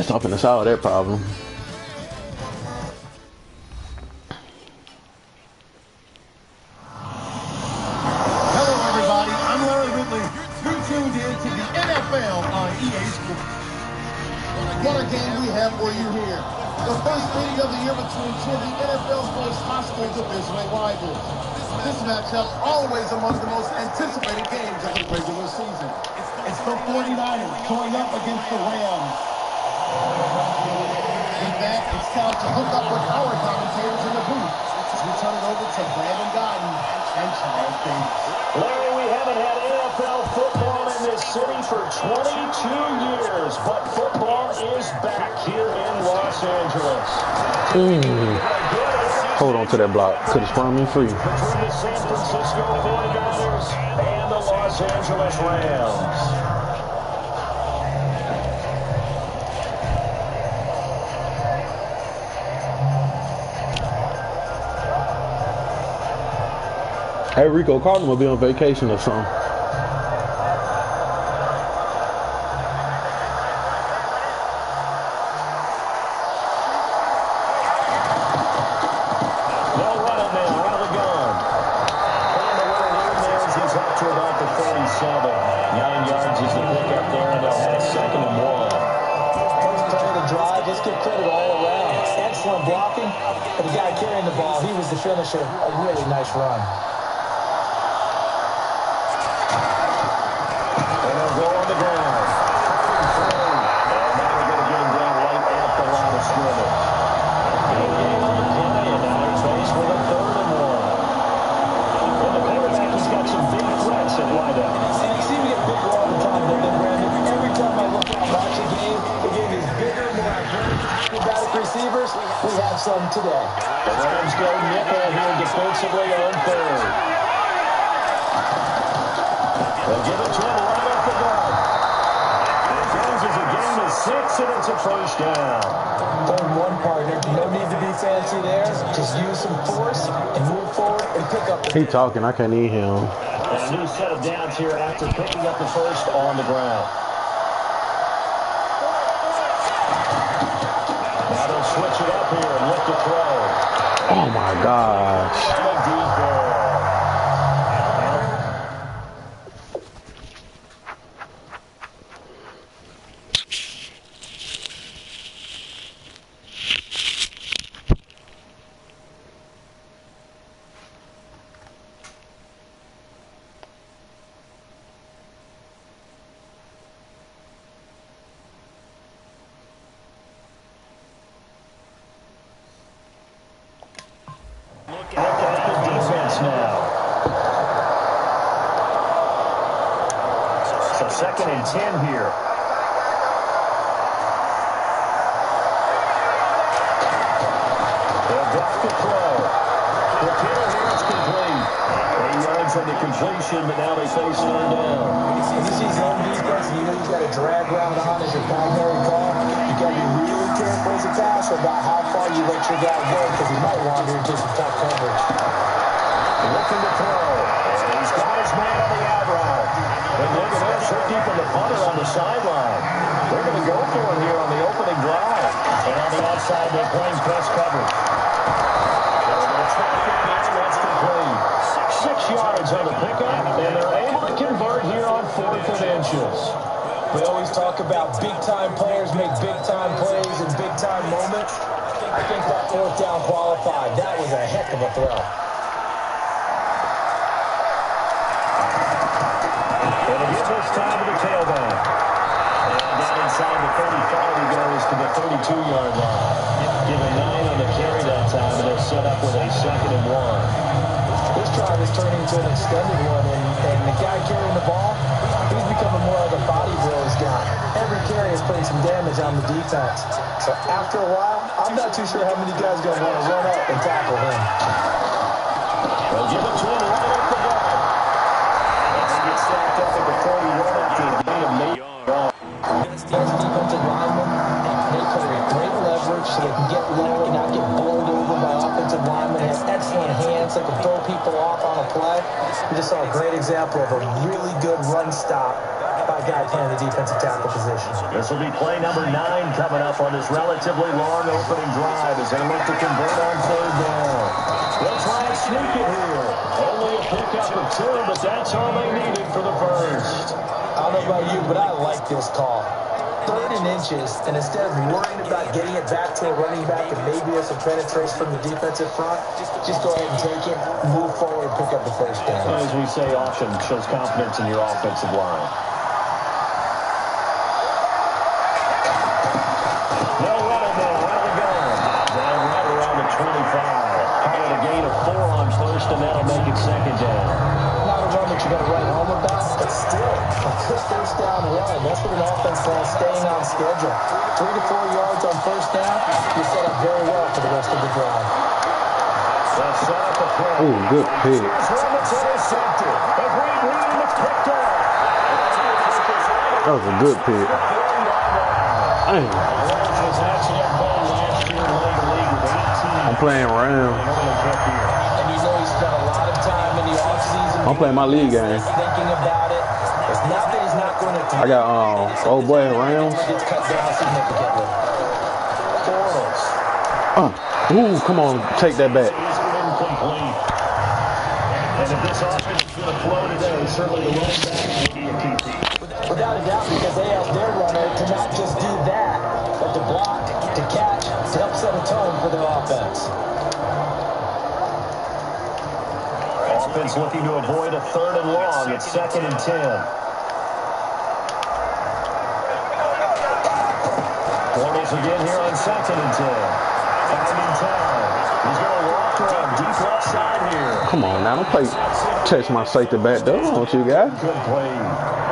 That's not gonna solve that problem. Hello, everybody. I'm Larry Ridley. You're tuned in to the NFL on EA Sports. What a game we have for you here. The first meeting of the year between two of the NFL's most hostile divisional rivals. This matchup always among the most anticipated games of the regular season. It's the 49ers going up against the Rams. With that, it's time to hook up with our commentators in the booth as we turn it over to Brandon Godden and Charles Davis. Larry, we haven't had NFL football in this city for 22 years, but football is back here in Los Angeles. Hold on to that block. Could have sprung me free. Between the San Francisco 49ers and the Los Angeles Rams. Hey, Rico Carter will be on vacation or something. They'll run it now, run the gun. And the little lead there as he's up to about the 37. 9 yards is the pickup there, and they'll have a 2nd and 1. First play of the drive, just give credit all around. Excellent blocking, but the guy carrying the ball, he was the finisher. A really nice run. Some today. The Rams go nickel here defensively on 3rd. They'll give it to him right up the gut. It goes as a gain of 6, and it's a 1st down. 3rd and 1, partner. No need to be fancy there. Just use some force and move forward and pick up. He talking. I can't hear him. And a new set of downs here after picking up the 1st on the ground. Now they'll switch it up here and look to throw. Oh my gosh. And a deep ball. Look at the defense now. So 2nd and 10 here. They'll block the throw. The hitter here is complete. 8 yards on the completion, but now they face 3rd down. When you see zone defense, you know you've got a drag route on as your primary call. You got to be really careful as a passer about how far you let your guy go because he might wander into some tough coverage. Looking to throw. And he's got his man on the out route. And look at this. They're keeping the punter on the sideline. They're going to go for it here on the opening drive. And on the outside, they're playing press coverage. They're going to track it now. That's complete. 6 yards on the pickup, and they're able to convert here on 4th and inches. We always talk about big-time players make big-time plays in big-time moments. I think that 4th down qualified. That was a heck of a throw. And it this time to the tailback. And down inside the 35, he goes to the 32-yard line. Given 9 on the carry that time, and they're set up with a 2nd and 1. This drive is turning into an extended one, and the guy carrying the ball, he's becoming more like a body blows guy. Every carry is putting some damage on the defense. So after a while, I'm not too sure how many guys are going to want to run up and tackle him. They'll give it to him right up the gut. And he gets stacked up at the 41 after a gain of 8 yards. These defensive linemen, they carry great leverage so they can get low and not get blown over by offensive linemen. They have excellent hands that can throw people off on a play. We just saw a great example of a really good run stop by got a guy playing the defensive tackle position. This will be play number 9 coming up on this relatively long opening drive as they look to convert on 3rd down. They'll try and sneak it here. Only a pickup of 2, but that's all they needed for the first. I don't know about you, but I like this call. 3rd and inches, and instead of worrying about getting it back to a running back and maybe there's some penetration from the defensive front, just go ahead and take it, move forward, and pick up the first down. As we say often, shows confidence in your offensive line. They'll run it now, out of the gun. Down right around the 25. Call it a gain of 4 on 1st, and that'll make it 2nd down. Not a run that you got to write home about, but still, a good 1st down run. That's what an offense calls staying on schedule. 3 to 4 yards on 1st down, you're set up very well for the rest of the drive. Oh, good pick. That was a good pick. Dang. I'm playing around. And you know he spent a lot of time in the offseason. I'm playing my league game. Thinking about it. It's not that he's not going to. I got old boy Rams. Gets cut down significantly. Ooh, come on, take that back. And if this offense is going to flow today, certainly the running back will be a key piece. Without a doubt, because they asked their runner to not just do that, but to block, to catch, to help set a tone for their offense. Offense looking to avoid a 3rd and long. It's 2nd and 10. Bortles again here on 2nd and 10. Finding time. He's going to walk around deep left side here. Come on now, don't play touch my safety back though, don't you guys? Good play.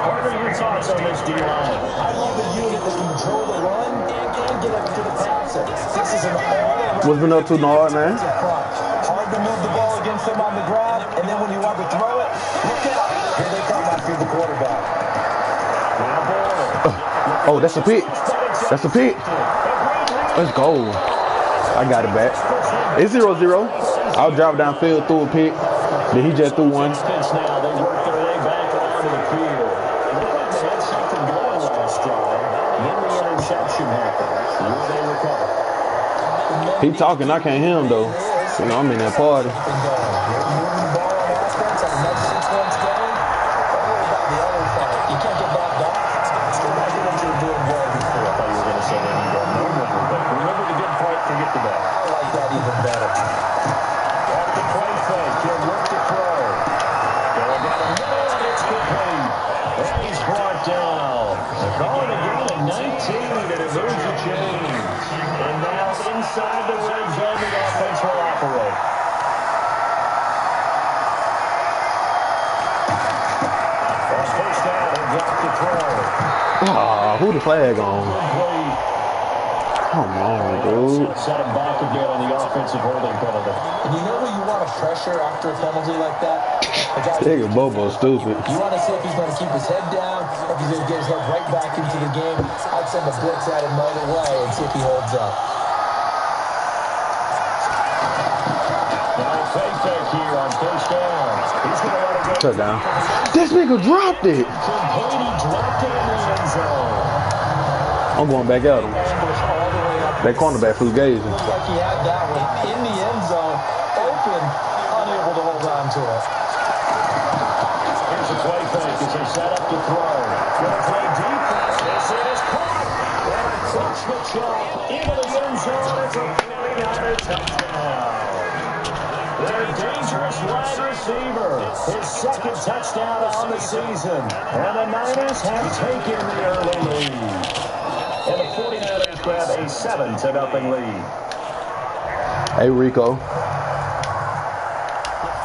Partner, your thoughts on this D-line? I love a unit that can control the run and get up to the passer. This is an all-around. What's been up to Nard, man? Hard to move the ball against them on the ground, and then when you want to throw it, look out. Here they come after the quarterback. Oh, that's a pick. That's a pick. Let's go. I got it back. It's 0-0. I'll drive downfield, threw a pick. Then he just threw one. Now they work their way back around to the field. Looked like they had something going last drive. Then the interception happened. Will they recover? He talking, I can't hear him though. You know, I'm in that party. Moving the ball on offense on the next sequence game. Don't worry about the other part. You can't get back off. Still got to do what you're doing well before. I thought you were going to say that you got no number, but remember the good part, forget the bad. I like that even better. Off the play fake, he'll look to throw. Going down the middle, and it's complete. And he's brought down. They're calling a gain of 19, and it moves the chains. And now inside the red zone, the offense will operate. On 1st down, he'll drop the throw. Ah, who the flag on? Come on, dude. Set him back again on the offensive holding penalty. And you know who you want to pressure after a penalty like that? The guy. Nigga Bobo stupid. You want to see if he's going to keep his head down, if he's going to get his head right back into the game. I'd send a blitz at him right away and see if he holds up. Now fake here on 1st down. He's going to let it go. Touchdown. This nigga dropped it. Brady dropped it in the end zone. I'm going back at him. That cornerback flew gazing. Looks like he had that one in the end zone, open, unable to hold on to it. Here's a play fake as they set up to throw. Going to play deep. This is caught. And clutch the chop into the end zone. It's a 49er touchdown. Their dangerous wide receiver. His 2nd touchdown on the season. And the Niners have taken the early lead. And the 49ers grab a 7-0 lead. Hey, Rico.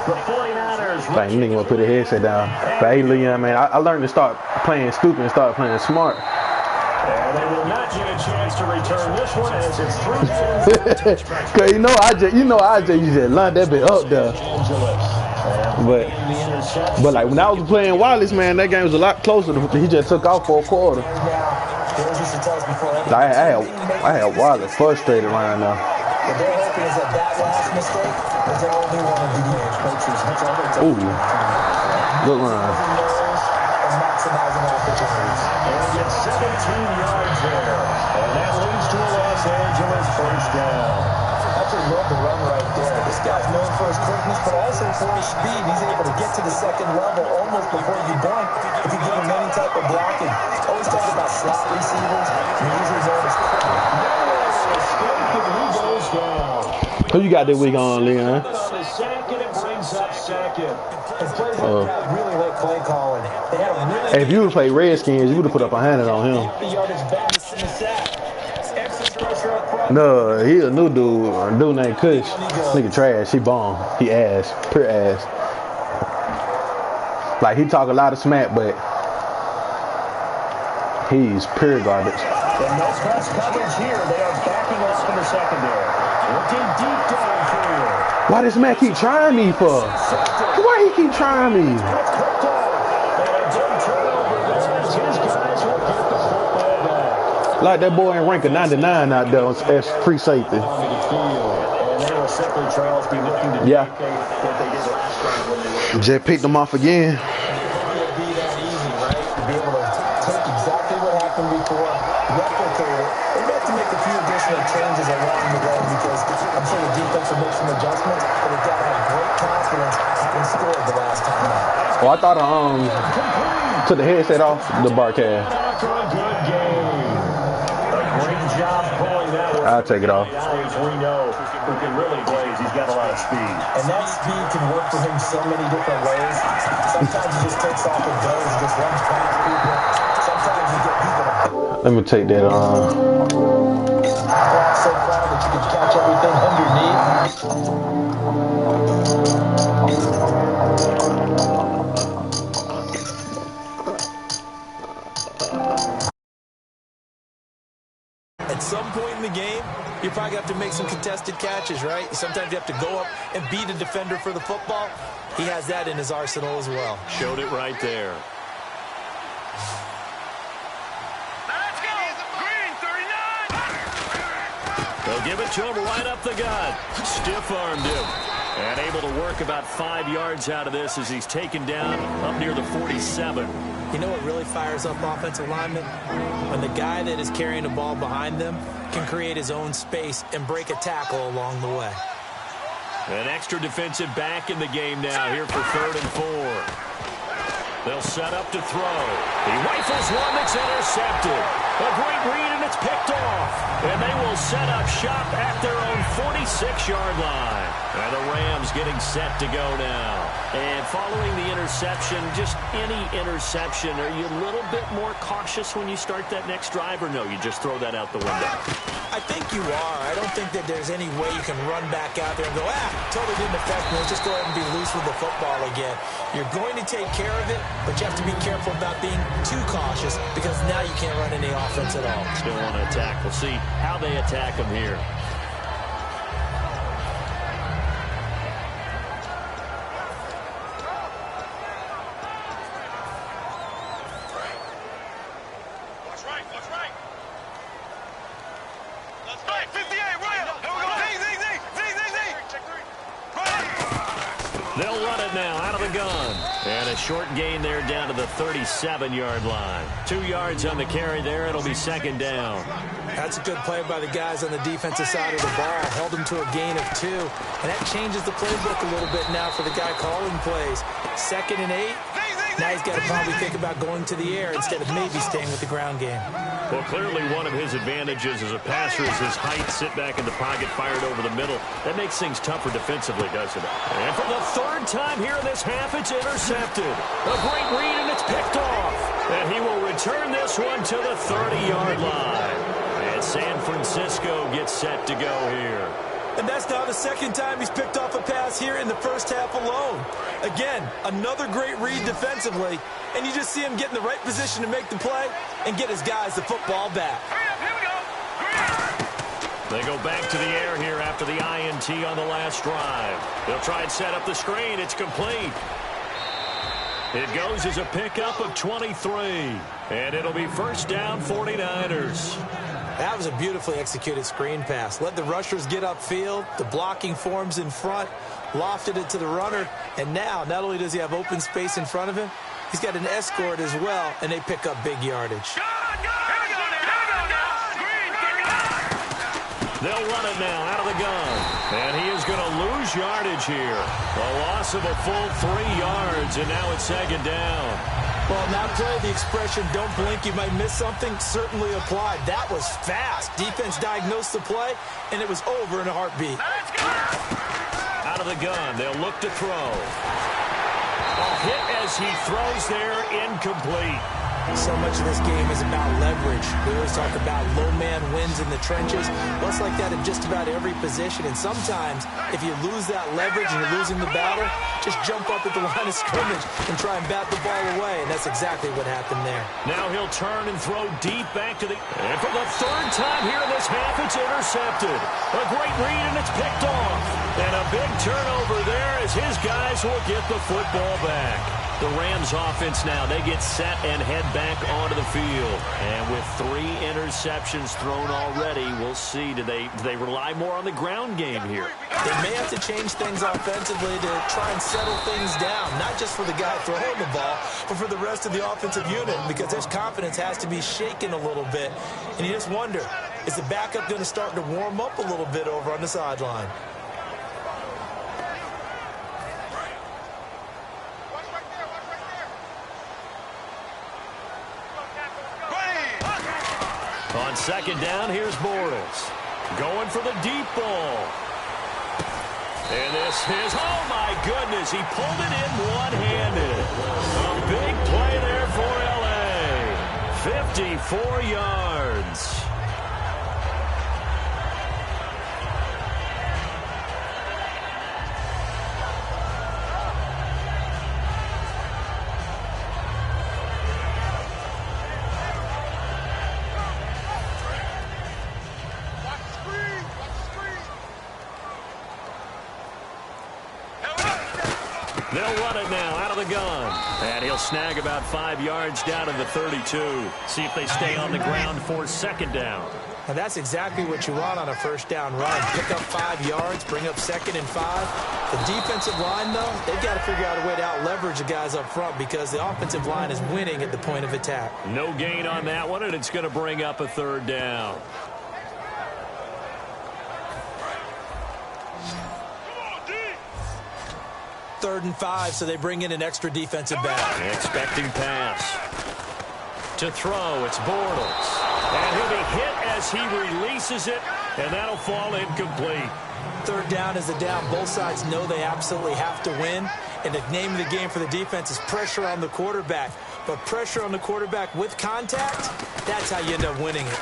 The 49ers. Like, nigga want to put his headset down. But hey, Leon, man, I learned to start playing stupid and start playing smart. And they will not get a chance to return this one as it's 3 minutes. Cause I just lined that bit up there. But like when I was playing wireless, man, that game was a lot closer. He just took off for a quarter. I had wireless frustrated right now. What they're hoping is that last mistake is their only one of the game. Coaches, Ooh, good run. And not maximizing opportunities. And gets 17 yards there. And that leads to a Los Angeles first down. Absolutely love the run right there. This guy's known for his quickness, but also for his speed. He's able to get to the second level almost before you blink if you give him any type of blocking. Always talk about slot receivers. He usually known as quick. Who you got this week on, Leon? Second, it brings up second. And players like that really like play calling. They had a really Hey, if you would play Redskins, you would have put up a hundred on him. yardage back in the sack. Extra pressure up front. No, he a new dude. A dude named Kush. Nigga trash. He bomb. He ass. Pure ass. Like, he talk a lot of smack, but he's pure garbage. And no press coverage here. They are backing off in the secondary. Looking deep downfield. Why does Matt keep trying me for? Why he keep trying me? And a big turnover there as his guys will get the football back. Like that boy in rank of 99 out there as free safety. And they will simply, Charles, be looking to Yeah. duplicate what they did last time when they were. Just picked them off again. It would be that easy, right? To be able to take exactly what happened before, replicate it. They're going to have to make a few additional changes along the way because I'm sure the defense will make some adjustments, but they've got to have great confidence having scored the last time out. Oh, I thought took the headset off the broadcast. After a good game. A great job pulling that one. I'll take it off. Guys we know who can really blaze. He's got a lot of speed. And that speed can work for him so many different ways. Sometimes he just takes off and goes and just runs past people. Sometimes you get people to Let me take that so proud that you can catch everything underneath. At some point in the game, you probably have to make some contested catches, right? Sometimes you have to go up and beat a defender for the football. He has that in his arsenal as well. Showed it right there. Let's go! Green 39! They'll give it to him right up the gut. Stiff-armed him. And able to work about 5 yards out of this as he's taken down up near the 47. You know what really fires up offensive linemen? When the guy that is carrying the ball behind them can create his own space and break a tackle along the way. An extra defensive back in the game now here for 3rd and 4. They'll set up to throw. He rifles one that's intercepted. A great read, and it's picked off. And they will set up shop at their own 46-yard line. And the Rams getting set to go now. And following the interception, just any interception, are you a little bit more cautious when you start that next drive, or no, you just throw that out the window? I think you are. I don't think that there's any way you can run back out there and go, totally didn't affect me. Let's just go ahead and be loose with the football again. You're going to take care of it, but you have to be careful about being too cautious because now you can't run any offense at all. Still want to attack. We'll see how they attack them here. What's right? Let's go! 58, right! Here we go! Z! Right! They'll run it now out of the gun. And a short gain there down to the 37-yard line. 2 yards on the carry there. It'll be 2nd down. That's a good play by the guys on the defensive side of the ball. Held them to a gain of 2. And that changes the playbook a little bit now for the guy calling plays. 2nd and 8. Now he's got to probably think about going to the air instead of maybe staying with the ground game. Well, clearly one of his advantages as a passer is his height. Sit back in the pocket, fired over the middle. That makes things tougher defensively, doesn't it? And for the 3rd time here in this half, it's intercepted. A great read, and it's picked off. And he will return this one to the 30-yard line. And San Francisco gets set to go here. And that's now the 2nd time he's picked off a pass here in the first half alone. Again, another great read defensively, and you just see him get in the right position to make the play and get his guys the football back. They go back to the air here after the INT on the last drive. They'll try and set up the screen. It's complete. It goes as a pickup of 23, and it'll be 1st down 49ers. That was a beautifully executed screen pass. Let the rushers get upfield. The blocking forms in front. Lofted it to the runner. And now, not only does he have open space in front of him, He's got an escort as well, and they pick up big yardage. They'll run it now out of the gun. And he is going to lose yardage here. A loss of a full 3 yards, and now it's second down. Well, now play the expression, don't blink, you might miss something, certainly applied. That was fast. Defense diagnosed the play, and it was over in a heartbeat. Out of the gun, they'll look to throw. A hit as he throws there, incomplete. So much of this game is about leverage. We always talk about low man wins in the trenches. Well, it's like that in just about every position. And sometimes, if you lose that leverage and you're losing the battle, just jump up at the line of scrimmage and try and bat the ball away. And that's exactly what happened there. Now he'll turn and throw deep back to the... And for the third time here in this half, it's intercepted. A great read, and it's picked off. And a big turnover there as his guys will get the football back. The Rams offense now, they get set and head back onto the field. And with 3 interceptions thrown already, we'll see. Do they rely more on the ground game here? They may have to change things offensively to try and settle things down, not just for the guy throwing the ball, but for the rest of the offensive unit, because his confidence has to be shaken a little bit. And you just wonder, is the backup going to start to warm up a little bit over on the sideline? On second down, here's Bortles. Going for the deep ball. And this is, oh my goodness, he pulled it in one-handed. A big play there for L.A. 54 yards. They'll run it now out of the gun. And he'll snag about 5 yards down to the 32. See if they stay on the ground for second down. Now that's exactly what you want on a first down run. Pick up 5 yards, bring up 2nd and 5. The defensive line, though, they've got to figure out a way to out-leverage the guys up front because the offensive line is winning at the point of attack. No gain on that one, and it's going to bring up a 3rd down. Third and 5, so they bring in an extra defensive back. Expecting pass. To throw, it's Bortles. And he'll be hit as he releases it, and that'll fall incomplete. 3rd down is a down. Both sides know they absolutely have to win, and the name of the game for the defense is pressure on the quarterback. But pressure on the quarterback with contact, that's how you end up winning it.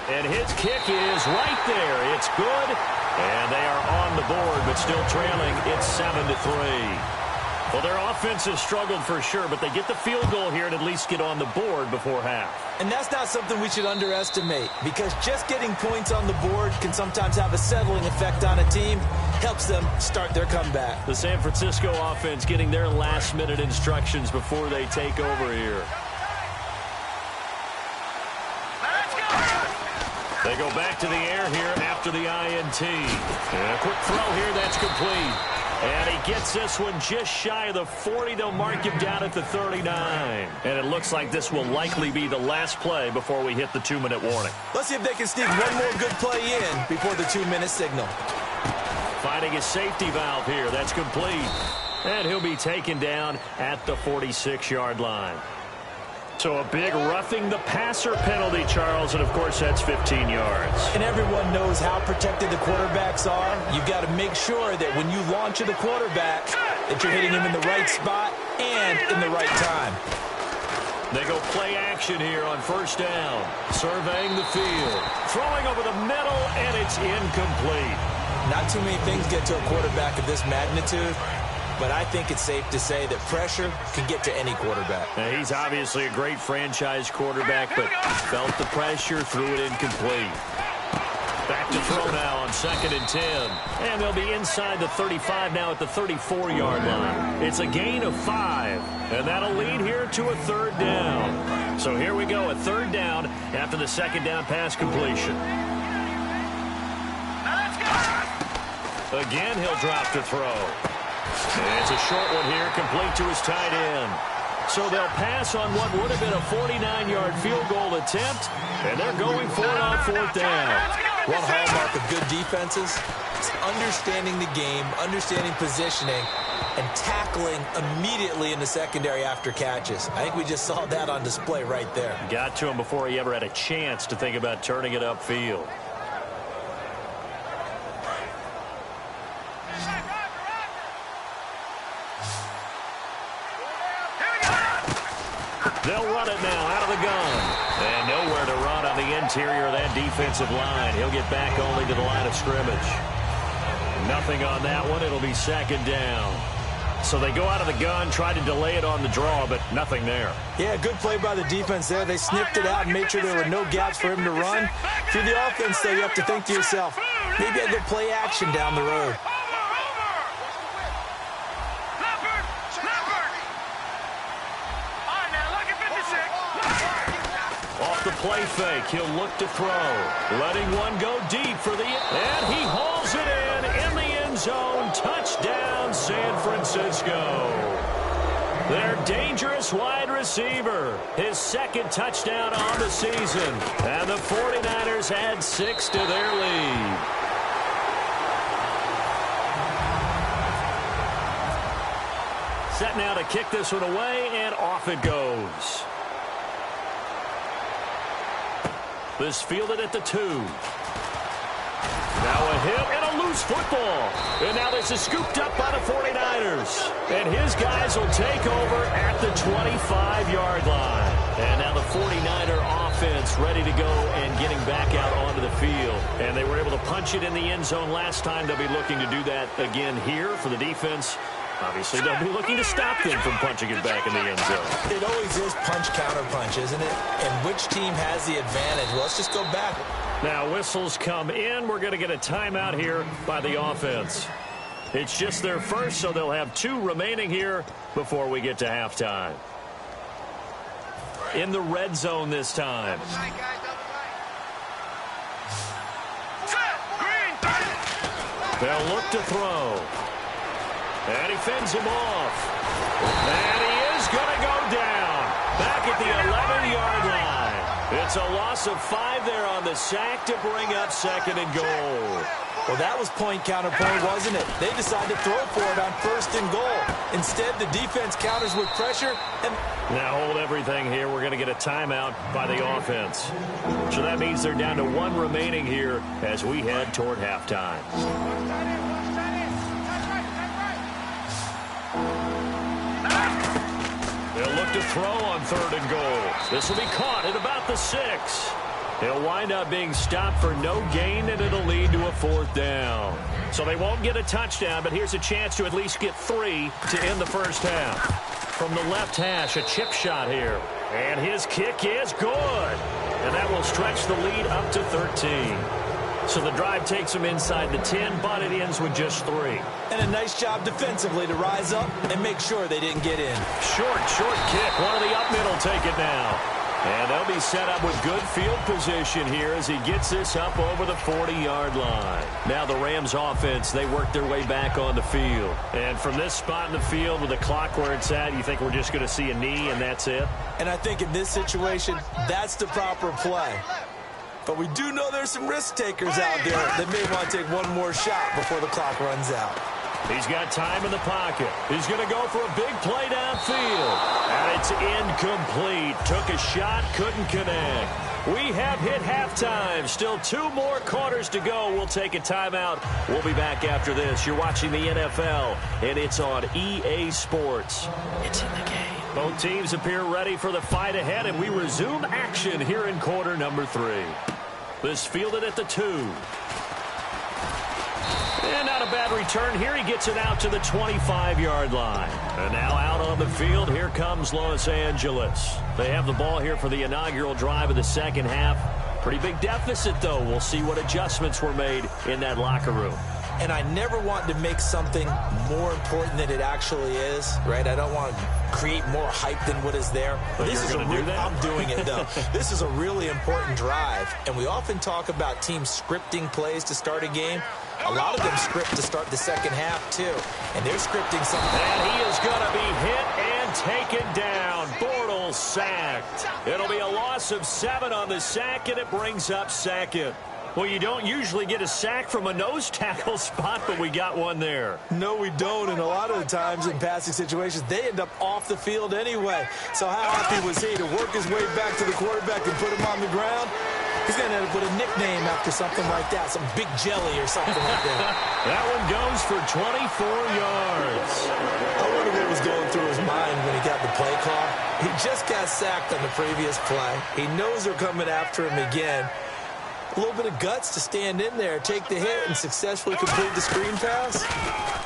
And his kick is right there. It's good. And they are on the board, but still trailing. It's 7-3. Well, their offense has struggled for sure, but they get the field goal here and at least get on the board before half. And that's not something we should underestimate, because just getting points on the board can sometimes have a settling effect on a team. Helps them start their comeback. The San Francisco offense getting their last-minute instructions before they take over here. They go back to the air here after the INT. And a quick throw here, that's complete. And he gets this one just shy of the 40. They'll mark him down at the 39. And it looks like this will likely be the last play before we hit the 2-minute warning. Let's see if they can sneak one more good play in before the 2-minute signal. Finding his safety valve here, that's complete. And he'll be taken down at the 46-yard line. So a big roughing the passer penalty, Charles, and of course that's 15 yards. And everyone knows how protected the quarterbacks are. You've got to make sure that when you launch at the quarterback, that you're hitting him in the right spot and in the right time. They go play action here on first down. Surveying the field. Throwing over the middle, and it's incomplete. Not too many things get to a quarterback of this magnitude. But I think it's safe to say that pressure can get to any quarterback. Now, he's obviously a great franchise quarterback, but felt the pressure, threw it incomplete. Back to throw now on 2nd and 10. And they'll be inside the 35 now at the 34-yard line. It's a gain of 5, and that'll lead here to a 3rd down. So here we go, a 3rd down after the 2nd down pass completion. Again, he'll drop to throw. And it's a short one here, complete to his tight end. So they'll pass on what would have been a 49-yard field goal attempt, and they're going for it on 4th down. One hallmark of good defenses is understanding the game, understanding positioning, and tackling immediately in the secondary after catches. I think we just saw that on display right there. Got to him before he ever had a chance to think about turning it upfield. They'll run it now out of the gun. And nowhere to run on the interior of that defensive line. He'll get back only to the line of scrimmage. Nothing on that one. It'll be 2nd down. So they go out of the gun, try to delay it on the draw, but nothing there. Yeah, good play by the defense there. They sniffed it out and made sure there were no gaps for him to run. Through the offense, though, you have to think to yourself, maybe I could play action down the road. Off the play fake, he'll look to throw. Letting one go deep for the... And he hauls it in the end zone. Touchdown, San Francisco. Their dangerous wide receiver. His 2nd touchdown on the season. And the 49ers add 6 to their lead. Set now to kick this one away, and off it goes. This fielded at the 2. Now a hit and a loose football. And now this is scooped up by the 49ers. And his guys will take over at the 25-yard line. And now the 49er offense ready to go and getting back out onto the field. And they were able to punch it in the end zone last time. They'll be looking to do that again here for the defense. Obviously, they'll be looking to stop them from punching it back in the end zone. It always is punch-counter-punch, isn't it? And which team has the advantage? Well, let's just go back. Now, whistles come in. We're going to get a timeout here by the offense. It's just their first, so they'll have 2 remaining here before we get to halftime. In the red zone this time. They'll look to throw. And he fends him off. And he is going to go down. Back at the 11-yard line. It's a loss of 5 there on the sack to bring up 2nd and goal. Well, that was point-counterpoint, wasn't it? They decided to throw for it on 1st and goal. Instead, the defense counters with pressure. And now hold everything here. We're going to get a timeout by the offense. So that means they're down to 1 remaining here as we head toward halftime. They'll look to throw on 3rd and goal. This will be caught at about the 6. He'll wind up being stopped for no gain, and it'll lead to a 4th down. So they won't get a touchdown, but here's a chance to at least get 3 to end the first half. From the left hash, a chip shot here. And his kick is good. And that will stretch the lead up to 13. So the drive takes them inside the 10, but it ends with just 3. And a nice job defensively to rise up and make sure they didn't get in. Short kick. One of the up middle take it now. And they'll be set up with good field position here as he gets this up over the 40-yard line. Now the Rams offense, they work their way back on the field. And from this spot in the field with the clock where it's at, you think we're just going to see a knee and that's it? And I think in this situation, that's the proper play. But we do know there's some risk takers out there that may want to take one more shot before the clock runs out. He's got time in the pocket. He's going to go for a big play downfield. And it's incomplete. Took a shot, couldn't connect. We have hit halftime. Still 2 more quarters to go. We'll take a timeout. We'll be back after this. You're watching the NFL, and it's on EA Sports. It's in the game. Both teams appear ready for the fight ahead, and we resume action here in quarter number 3. This fielded at the 2. And not a bad return here. He gets it out to the 25-yard line. And now out on the field, here comes Los Angeles. They have the ball here for the inaugural drive of the second half. Pretty big deficit, though. We'll see what adjustments were made in that locker room. And I never want to make something more important than it actually is, right? I don't want to create more hype than what is there. But this is do that? I'm doing it, though. This is a really important drive. And we often talk about teams scripting plays to start a game. A lot of them script to start the second half, too. And they're scripting something. And he is going to be hit and And taken down. Bortles sacked. It'll be a loss of 7 on the sack, and it brings up second. Well, you don't usually get a sack from a nose tackle spot, but we got one there. No, we don't, and a lot of the times in passing situations, they end up off the field anyway. So how happy was he to work his way back to the quarterback and put him on the ground? He's going to end up with a nickname after something like that, some big jelly or something like that. That one goes for 24 yards. I wonder what was going through his mind when he got the play call. He just got sacked on the previous play. He knows they're coming after him again. A little bit of guts to stand in there, take the hit, and successfully complete the screen pass.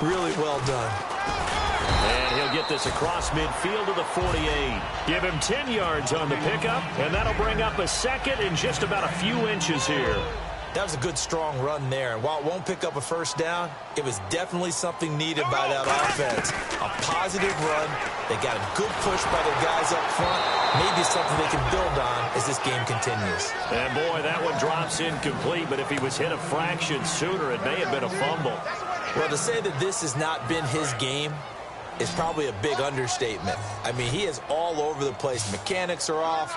Really well done. And he'll get this across midfield to the 48. Give him 10 yards on the pickup, and that'll bring up a second in just about a few inches here. That was a good, strong run there. And while it won't pick up a first down, it was definitely something needed by that offense. A positive run. They got a good push by their guys up front. Maybe something they can build on as this game continues. And, boy, that one drops incomplete, but if he was hit a fraction sooner, it may have been a fumble. Well, to say that this has not been his game is probably a big understatement. I mean, he is all over the place. Mechanics are off,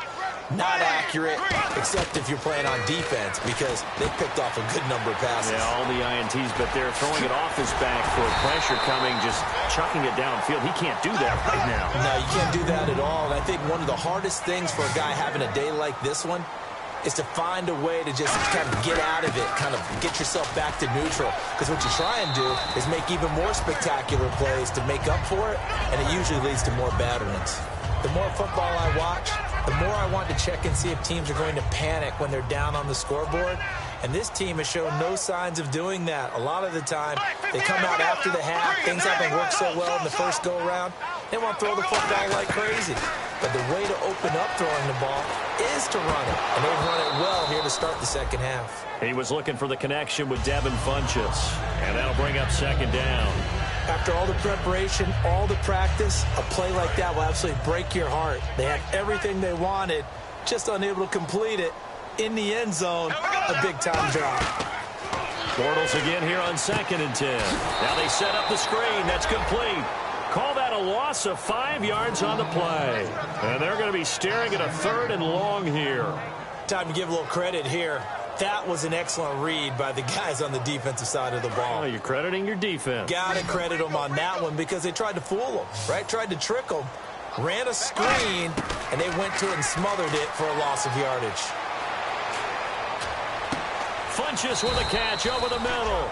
not accurate, except if you're playing on defense, because they picked off a good number of passes. Yeah, all the INTs, but they're throwing it off his back for pressure coming, just chucking it downfield. He can't do that right now. No, you can't do that at all. And I think one of the hardest things for a guy having a day like this one is to find a way to just kind of get out of it, kind of get yourself back to neutral. Because what you try and do is make even more spectacular plays to make up for it, and it usually leads to more bad ones. The more football I watch, the more I want to check and see if teams are going to panic when they're down on the scoreboard. And this team has shown no signs of doing that. A lot of the time, they come out after the half. Things haven't worked so well in the first go-around. They want to throw the football like crazy. But the way to open up throwing the ball is to run it. And they've run it well here to start the second half. He was looking for the connection with Devin Funchess. And that'll bring up second down. After all the preparation, all the practice, a play like that will absolutely break your heart. They had everything they wanted, just unable to complete it. In the end zone, a big-time drop. Bortles again here on 2nd and 10. Now they set up the screen. That's complete. Call that a loss of 5 yards on the play. And they're going to be staring at a 3rd and long here. Time to give a little credit here. That was an excellent read by the guys on the defensive side of the ball. Oh, you're crediting your defense. Got to credit them on that one because they tried to fool them, right? Tried to trick them. Ran a screen, and they went to it and smothered it for a loss of yardage. Funchess with a catch over the middle.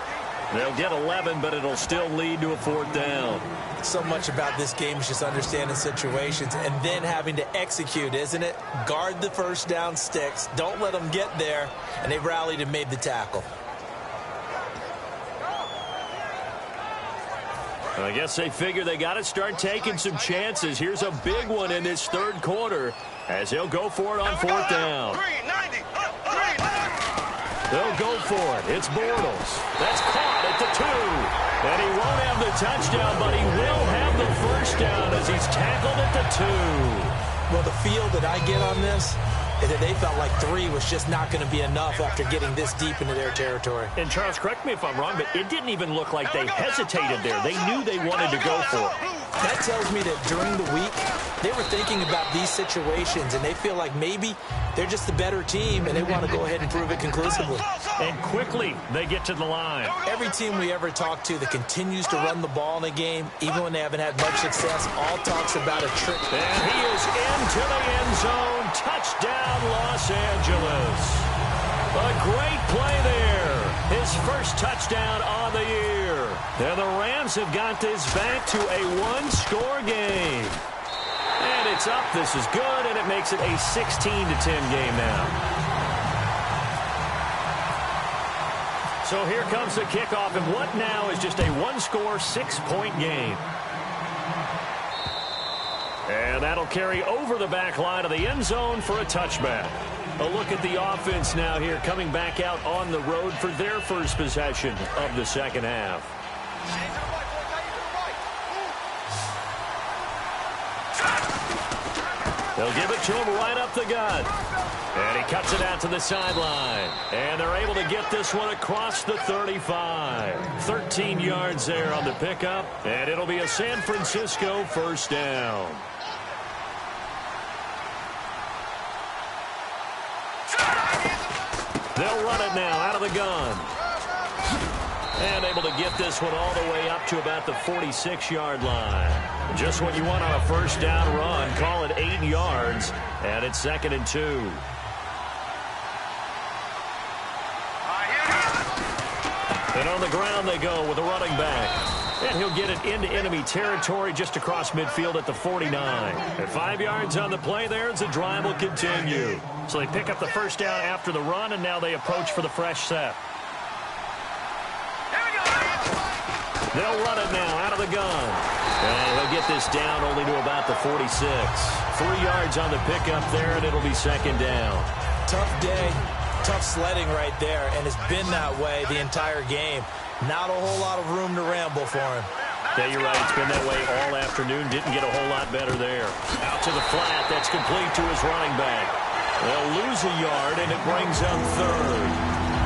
They'll get 11, but it'll still lead to a 4th down. So much about this game is just understanding situations and then having to execute, isn't it? Guard the first down sticks. Don't let them get there. And they rallied and made the tackle. I guess they figure they got to start taking some chances. Here's a big one in this 3rd quarter as he'll go for it on 4th down. They'll go for it. It's Bortles. That's caught at the 2. And he won't have the touchdown, but he will have the first down as he's tackled at the 2. Well, the feel that I get on this is that they felt like 3 was just not going to be enough after getting this deep into their territory. And, Charles, correct me if I'm wrong, but it didn't even look like they hesitated there. They knew they wanted to go for it. That tells me that during the week, they were thinking about these situations, and they feel like maybe they're just the better team, and they want to go ahead and prove it conclusively. And quickly, they get to the line. Every team we ever talk to that continues to run the ball in a game, even when they haven't had much success, all talks about a trick. And he is into the end zone. Touchdown, Los Angeles. A great play there. His first touchdown on the year. And the Rams have got this back to a 1-score game. And it's up. This is good, and it makes it a 16-10 game now. So here comes the kickoff, and what now is just a 1-score, 6-point game. And that'll carry over the back line of the end zone for a touchback. A look at the offense now here, coming back out on the road for their first possession of the second half. They'll give it to him right up the gut. And he cuts it out to the sideline. And they're able to get this one across the 35. 13 yards there on the pickup. And it'll be a San Francisco first down. They'll run it now out of the gun. And able to get this one all the way up to about the 46-yard line. Just what you want on a first down run. Call it 8 yards. And it's 2nd and 2. And on the ground they go with a running back. And he'll get it into enemy territory just across midfield at the 49. At 5 yards on the play there as the drive will continue. So they pick up the first down after the run, and now they approach for the fresh set. They'll run it now out of the gun. And he'll get this down only to about the 46. 3 yards on the pickup there, and it'll be 2nd down. Tough day. Tough sledding right there, and it's been that way the entire game. Not a whole lot of room to ramble for him. Yeah, you're right. It's been that way all afternoon. Didn't get a whole lot better there. Out to the flat. That's complete to his running back. They'll lose a yard, and it brings up 3rd.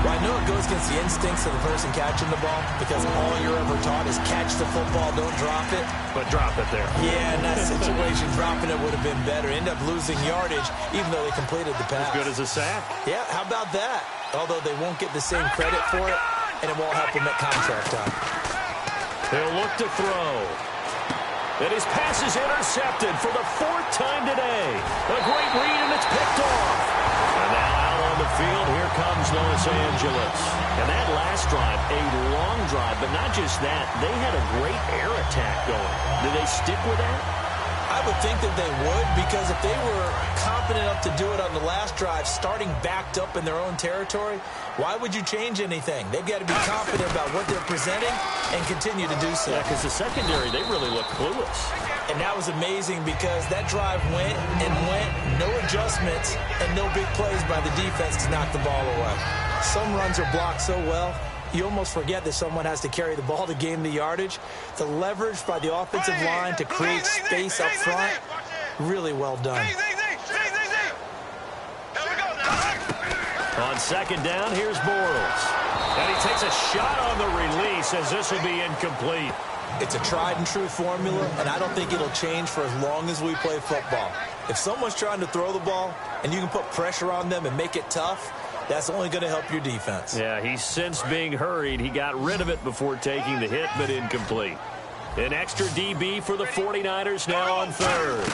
Well, I know it goes against the instincts of the person catching the ball because all you're ever taught is catch the football, don't drop it. But drop it there. Yeah, in that situation, dropping it would have been better. End up losing yardage, even though they completed the pass. As good as a sack. Yeah, how about that? Although they won't get the same credit for it, and it won't help them at contract time. They'll look to throw. And his pass is intercepted for the 4th time today. A great read, and it's picked off. And now out on the field, here comes Los Angeles. And that last drive, a long drive, but not just that. They had a great air attack going. Do they stick with that? I would think that they would, because if they were confident enough to do it on the last drive, starting backed up in their own territory, why would you change anything? They've got to be confident about what they're presenting and continue to do so. Yeah, because the secondary, they really look clueless. And that was amazing because that drive went and went, no adjustments, and no big plays by the defense to knock the ball away. Some runs are blocked so well, you almost forget that someone has to carry the ball to gain the yardage. The leverage by the offensive line to create space up front, really well done. On 2nd down, here's Bortles. And he takes a shot on the release as this will be incomplete. It's a tried and true formula, and I don't think it'll change for as long as we play football. If someone's trying to throw the ball and you can put pressure on them and make it tough, that's only going to help your defense. Yeah, he's since being hurried. He got rid of it before taking the hit, but incomplete. An extra DB for the 49ers now on 3rd.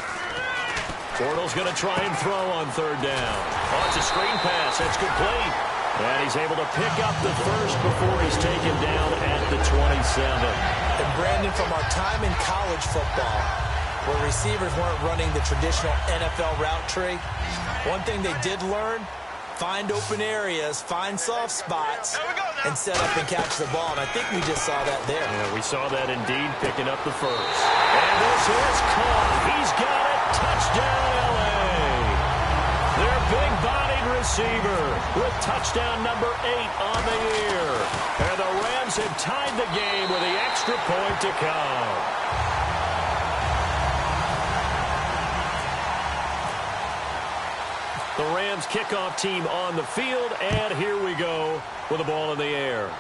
Bortles going to try and throw on 3rd down. Oh, it's a screen pass. That's complete. And he's able to pick up the first before he's taken down at the 27. And Brandon, from our time in college football, where receivers weren't running the traditional NFL route tree, one thing they did learn, find open areas, find soft spots, and set up and catch the ball. And I think we just saw that there. Yeah, we saw that indeed, picking up the first. And this is caught. He's got it. Touchdown, L.A. Their big-bodied receiver with touchdown number 8 on the year. And the Rams have tied the game with the extra point to come. The Rams kickoff team on the field, and here we go with the ball in the air.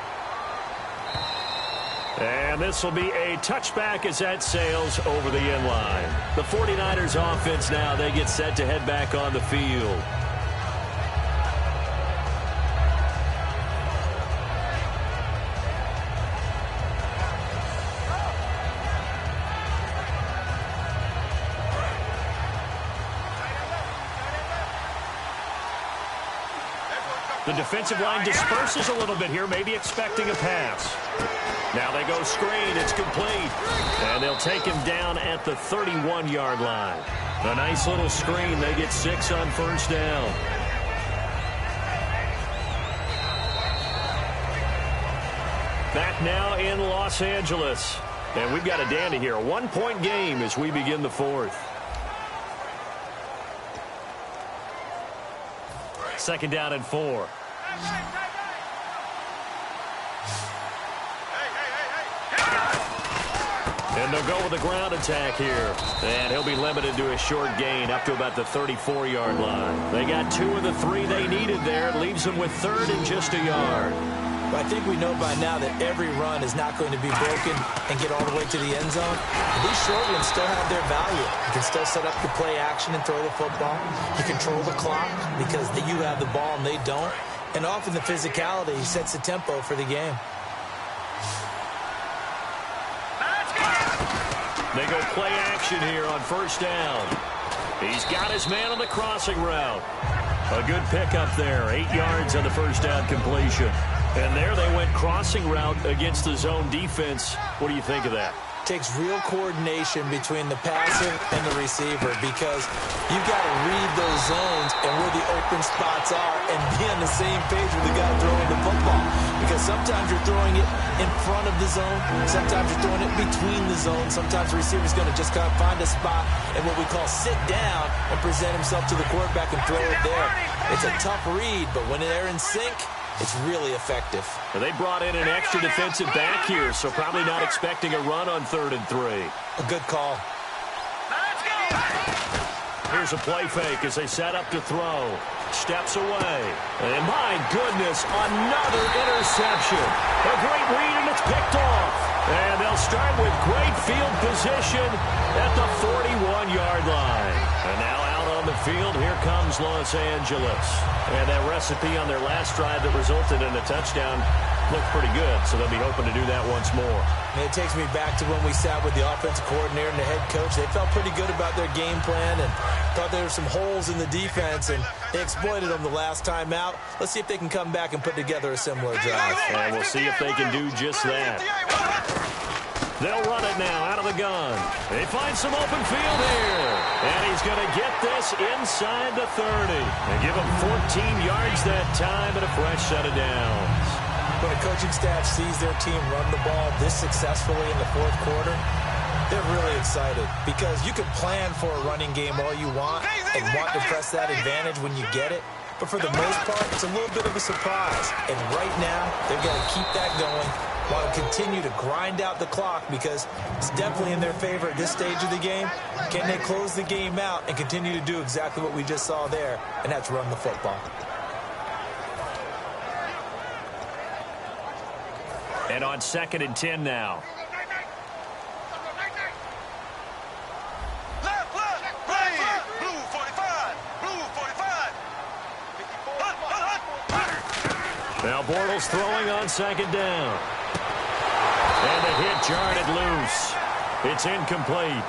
And this will be a touchback as that sails over the end line. The 49ers offense now, they get set to head back on the field. The defensive line disperses a little bit here, maybe expecting a pass. Now they go screen. It's complete. And they'll take him down at the 31-yard line. A nice little screen. They get 6 on first down. Back now in Los Angeles. And we've got a dandy here. A 1-point game as we begin the 4th. 2nd down and 4. And they'll go with a ground attack here. And he'll be limited to a short gain up to about the 34-yard line. They got 2 of the 3 they needed there. It leaves them with 3rd and just a yard. But I think we know by now that every run is not going to be broken and get all the way to the end zone. These short ones still have their value. You can still set up the play action and throw the football. You control the clock because you have the ball and they don't. And often the physicality sets the tempo for the game. They go play action here on 1st down. He's got his man on the crossing route. A good pickup there. 8 yards on the 1st down completion. And there they went crossing route against the zone defense. What do you think of that? Takes real coordination between the passer and the receiver because you've got to read those zones and where the open spots are and be on the same page with the guy throwing the football. Because sometimes you're throwing it in front of the zone. Sometimes you're throwing it between the zones. Sometimes the receiver's going to just kind of find a spot and what we call sit down and present himself to the quarterback and throw it there. It's a tough read, but when they're in sync, it's really effective. Well, they brought in an extra defensive back here, so probably not expecting a run on 3rd and 3. A good call. Here's a play fake as they set up to throw. Steps away. And my goodness, another interception. A great read, and it's picked off. And they'll start with great field position at the 41-yard line. And now out on the field, here comes Los Angeles. And that recipe on their last drive that resulted in a touchdown looked pretty good, so they'll be hoping to do that once more. And it takes me back to when we sat with the offensive coordinator and the head coach. They felt pretty good about their game plan and thought there were some holes in the defense, and they exploited them the last time out. Let's see if they can come back and put together a similar drive. And we'll see if they can do just that. They'll run it now out of the gun. They find some open field here. And he's going to get this inside the 30. They give him 14 yards that time and a fresh set of downs. When a coaching staff sees their team run the ball this successfully in the 4th quarter, they're really excited because you can plan for a running game all you want and want to press that advantage when you get it. But for the most part, it's a little bit of a surprise. And right now, they've got to keep that going while continue to grind out the clock because it's definitely in their favor at this stage of the game. Can they close the game out and continue to do exactly what we just saw there, and that's run the football. And on 2nd and 10 now. Now Bortles throwing on 2nd down. And the hit jarred it loose. It's incomplete.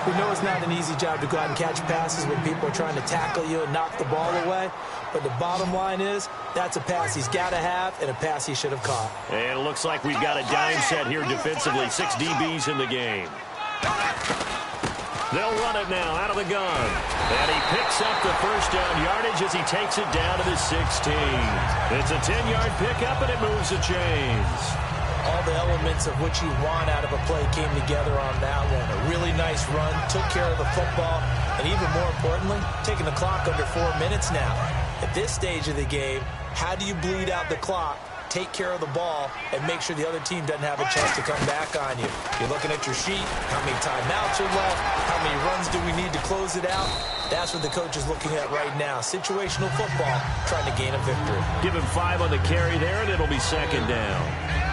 We know it's not an easy job to go out and catch passes when people are trying to tackle you and knock the ball away. But the bottom line is, that's a pass he's got to have and a pass he should have caught. And it looks like we've got a dime set here defensively. 6 DBs in the game. They'll run it now out of the gun. And he picks up the 1st down yardage as he takes it down to the 16. It's a 10-yard pickup, and it moves the chains. All the elements of what you want out of a play came together on that one. A really nice run, took care of the football, and even more importantly, taking the clock under 4 minutes now. At this stage of the game, how do you bleed out the clock, take care of the ball, and make sure the other team doesn't have a chance to come back on you? You're looking at your sheet, how many timeouts are left, how many runs do we need to close it out? That's what the coach is looking at right now. Situational football, trying to gain a victory. Give him 5 on the carry there, and it'll be 2nd down.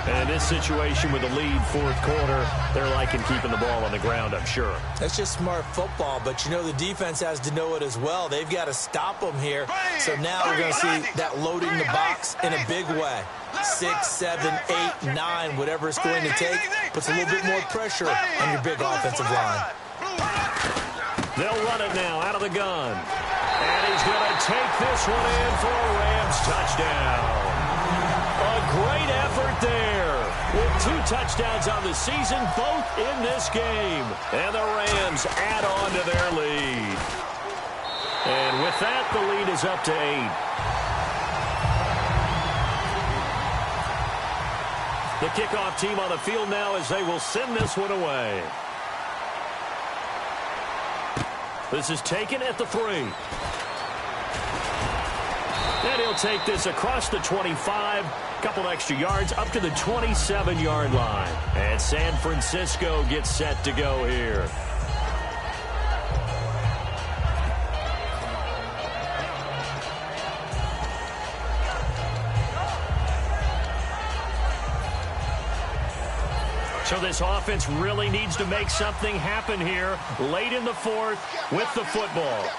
And in this situation with the lead 4th quarter, they're liking keeping the ball on the ground, I'm sure. That's just smart football, but you know the defense has to know it as well. They've got to stop them here. So now we're going to see that loading the box in a big way. 6, 7, 8, 9, whatever it's going to take, puts a little bit more pressure on your big offensive line. They'll run it now out of the gun. And he's going to take this one in for a Rams touchdown. A great effort there with 2 touchdowns on the season, both in this game. And the Rams add on to their lead. And with that, the lead is up to 8. The kickoff team on the field now as they will send this one away. This is taken at the 3. And he'll take this across the 25, a couple extra yards up to the 27-yard line. And San Francisco gets set to go here. So this offense really needs to make something happen here late in the fourth with the football.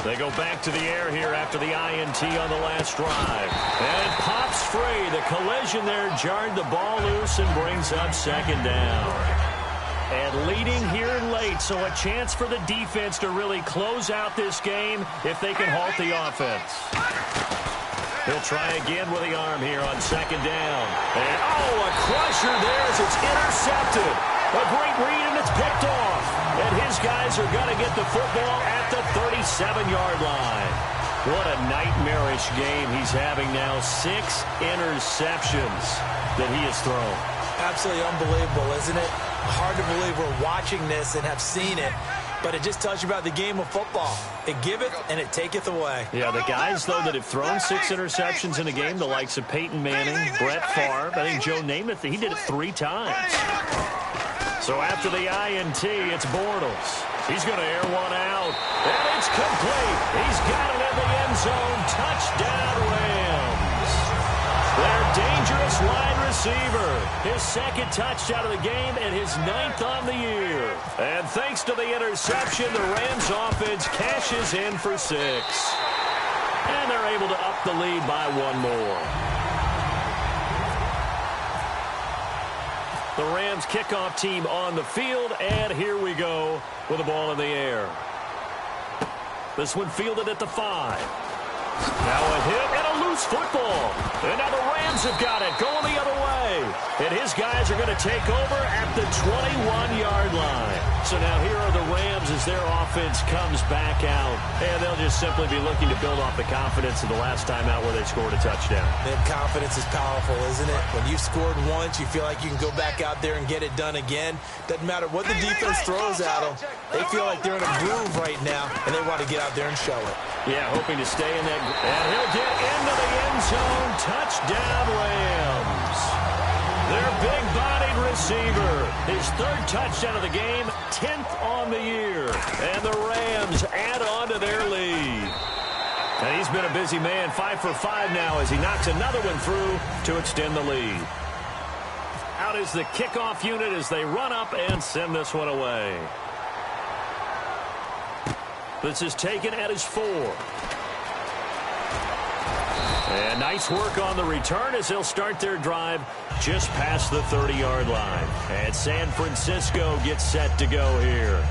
They go back to the air here after the INT on the last drive. And it pops free. The collision there jarred the ball loose and brings up second down. And leading here late, so a chance for the defense to really close out this game if they can halt the offense. He'll try again with the arm here on second down. And, a crusher there as it's intercepted. A great read, and it's picked off. And his guys are going to get the football at the 37-yard line. What a nightmarish game he's having now. 6 interceptions that he has thrown. Absolutely unbelievable, isn't it? Hard to believe we're watching this and have seen it. But it just tells you about the game of football. It giveth and it taketh away. Yeah, the guys, though, that have thrown 6 interceptions in a game, the likes of Peyton Manning, Brett Favre, I think Joe Namath, he did it 3 times. So after the INT, it's Bortles. He's going to air one out. And it's complete. He's got it in the end zone. Touchdown, Rams. Their dangerous wide receiver. His second touchdown of the game and his 9th on the year. And thanks to the interception, the Rams offense cashes in for 6. And they're able to up the lead by 1 more. The Rams kickoff team on the field, and here we go with the ball in the air. This one fielded at the 5. Now a hit and a loose football. And now the Rams have got it going the other way. And his guys are going to take over at the 21-yard line. So now here are the Rams as their offense comes back out. And they'll just simply be looking to build off the confidence of the last time out where they scored a touchdown. And confidence is powerful, isn't it? When you've scored once, you feel like you can go back out there and get it done again. Doesn't matter what the defense throws at them. They feel like they're in a groove right now, and they want to get out there and show it. Yeah, hoping to stay in that. And he'll get into the end zone. Touchdown, Rams. Their big-bodied receiver. His 3rd touchdown of the game, 10th on the year. And the Rams add on to their lead. And he's been a busy man, 5 for 5 now as he knocks another one through to extend the lead. Out is the kickoff unit as they run up and send this one away. This is taken at his 4. And nice work on the return as they'll start their drive just past the 30-yard line. And San Francisco gets set to go here.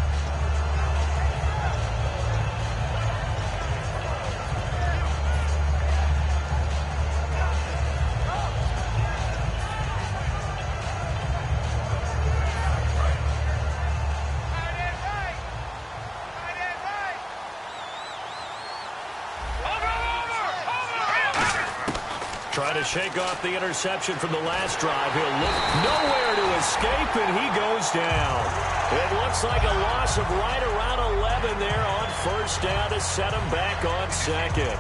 Trying to shake off the interception from the last drive. He'll look nowhere to escape, and he goes down. It looks like a loss of right around 11 there on first down to set him back on second.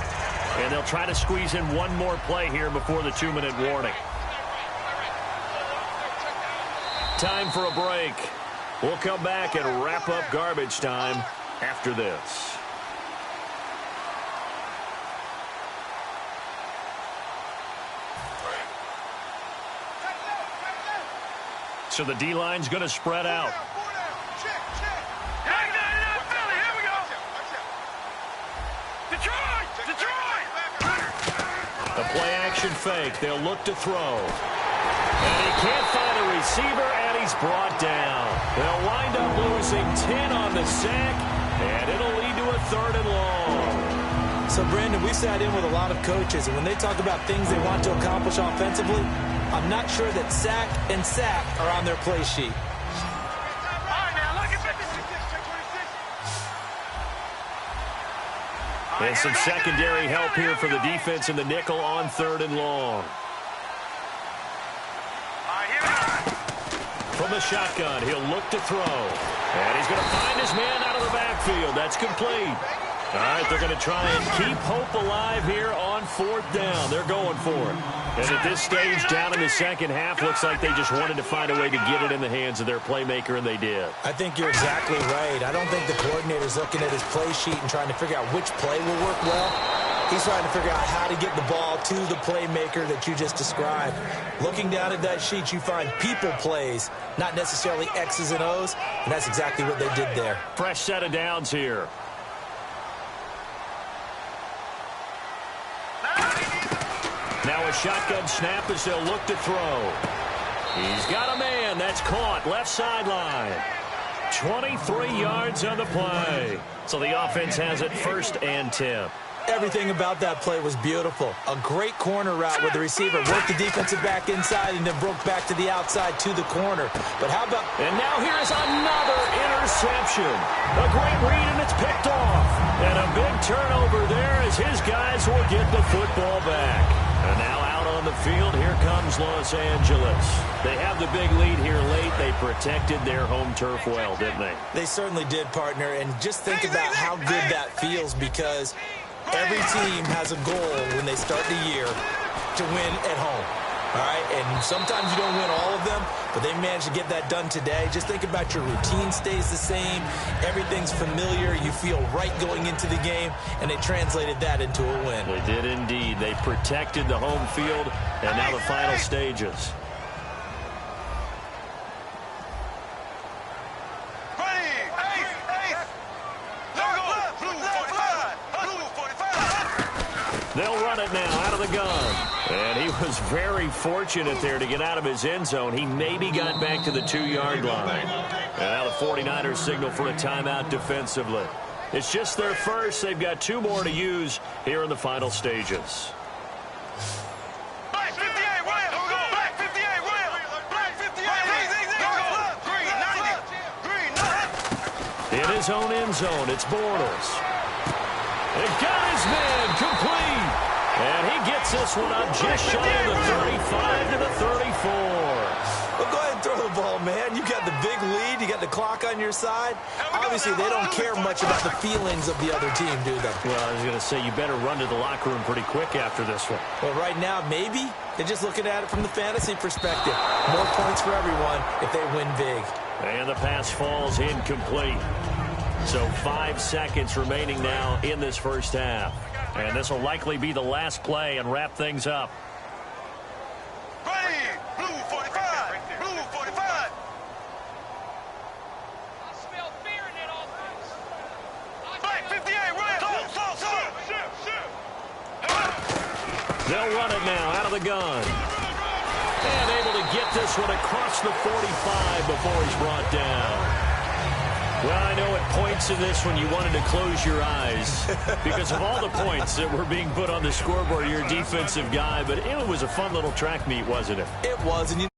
And they'll try to squeeze in one more play here before the 2-minute warning. Time for a break. We'll come back and wrap up garbage time after this. So the D-line's going to spread out. The play-action fake. They'll look to throw. And he can't find a receiver, and he's brought down. They'll wind up losing 10 on the sack, and it'll lead to a 3rd and long. So, Brandon, we sat in with a lot of coaches, and when they talk about things they want to accomplish offensively, I'm not sure that sack and sack are on their play sheet. And some secondary help here for the defense in the nickel on 3rd and long. From the shotgun. He'll look to throw. And he's going to find his man out of the backfield. That's complete. All right, they're going to try and keep hope alive here on 4th down. They're going for it. And at this stage, down in the second half, looks like they just wanted to find a way to get it in the hands of their playmaker, and they did. I think you're exactly right. I don't think the coordinator's looking at his play sheet and trying to figure out which play will work well. He's trying to figure out how to get the ball to the playmaker that you just described. Looking down at that sheet, you find people plays, not necessarily X's and O's, and that's exactly what they did there. Fresh set of downs here. Now a shotgun snap as they'll look to throw. He's got a man. That's caught. Left sideline. 23 yards on the play. So the offense has it 1st and 10. Everything about that play was beautiful. A great corner route where the receiver worked the defensive back inside and then broke back to the outside to the corner. But how about... And now here's another interception. A great read, and it's picked off. And a big turnover there as his guys will get the football back. And now out on the field, here comes Los Angeles. They have the big lead here late. They protected their home turf well, didn't they? They certainly did, partner. And just think about how good that feels, because every team has a goal when they start the year to win at home. All right, and sometimes you don't win all of them, but they managed to get that done today. Just think about your routine stays the same. Everything's familiar. You feel right going into the game, and they translated that into a win. They did indeed. They protected the home field, and now the final stages. They'll run it now out of the gun. And he was very fortunate there to get out of his end zone. He maybe got back to the 2-yard line. And now the 49ers signal for a timeout defensively. It's just their first. They've got 2 more to use here in the final stages. In his own end zone, it's Bortles. They got his man complete. And he gets this one up just shy of the 35 to the 34. Well, go ahead and throw the ball, man. You got the big lead. You got the clock on your side. Obviously, they don't care much about the feelings of the other team, do they? Well, I was going to say, you better run to the locker room pretty quick after this one. Well, right now, maybe they're just looking at it from the fantasy perspective. More points for everyone if they win big. And the pass falls incomplete. So 5 seconds remaining now in this first half. And this will likely be the last play and wrap things up. Ready, blue 45, blue 45. I smell fear in that offense. Black 58, right. They'll run it now out of the gun. And able to get this one across the 45 before he's brought down. Well, I know at points in this one you wanted to close your eyes because of all the points that were being put on the scoreboard. You're a defensive guy, but it was a fun little track meet, wasn't it? It was, and you